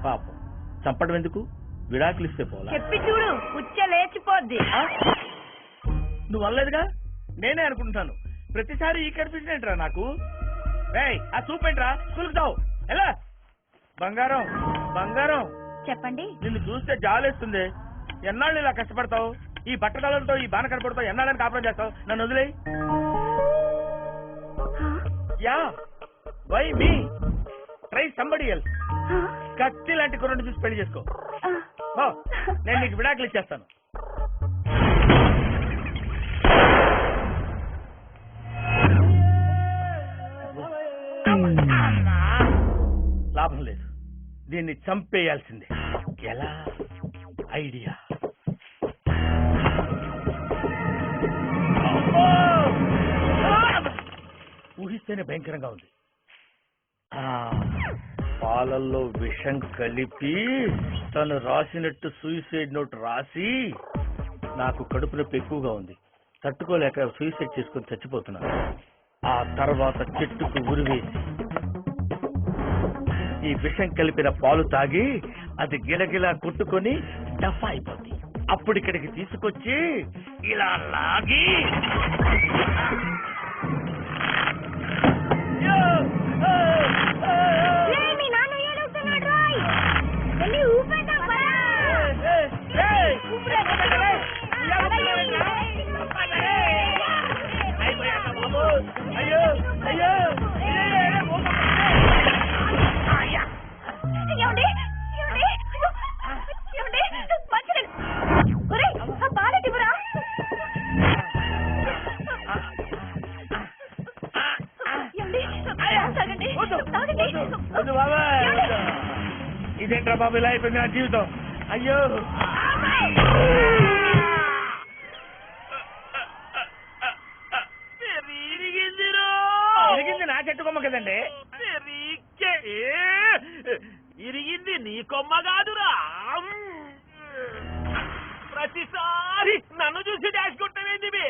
పాపం చంపడం ఎందుకు, విడాకులు ఇస్తే పోలా. చెప్పి చూడు, ఉచ్చ లేచిపోద్ది. నువ్వు అనలేదుగా, నేనే అనుకుంటున్నాను. ప్రతిసారి ఈ కనిపించిన ఏంట్రా నాకు. ఆ సూప్ ఏంట్రా, సులుకుతావు ఎలా? బంగారం బంగారం చెప్పండి. నిన్ను చూస్తే జాలేస్తుంది. ఎన్నాళ్ళు ఇలా కష్టపడతావు, ఈ బట్టతలతో ఈ బాన కనపడతావు, ఎన్నాళ్ళని కాపురం చేస్తావు? నన్ను వదిలే. Yeah why me try somebody else. కత్తి లాంటి కుర్రని చూసి పెళ్లి చేసుకో. నేను నీకు విడాకులు ఇచ్చేస్తాను. లాభం లేదు, దీన్ని చంపేయాల్సిందే. ఎలా? ఐడియా. ఊహిస్తేనే భయంకరంగా ఉంది. పాలల్లో విషం కలిపి తను రాసినట్టు సూసైడ్ నోట్ రాసి, నాకు కడుపు నొప్పి ఎక్కువగా ఉంది, తట్టుకోలేక సూసైడ్ చేసుకుని చచ్చిపోతున్నాను. ఆ తర్వాత చెట్టుకు ఉరివేసి ఈ విషం కలిపిన పాలు తాగి అది గిలగిలా కొట్టుకొని డఫా అయిపోద్ది. అప్పుడు ఇక్కడికి తీసుకొచ్చి ఇలా లాగి ఇదేంట్రా బాబు ఇలా అయిపోయింది నా జీవితం. అయ్యో ఇరిగింది నా చెట్టు కొమ్మ కదండి. ఇరిగింది నీ కొమ్మ కాదురా. ప్రతిసారి నన్ను చూసి డాష్ కొట్టవేంది.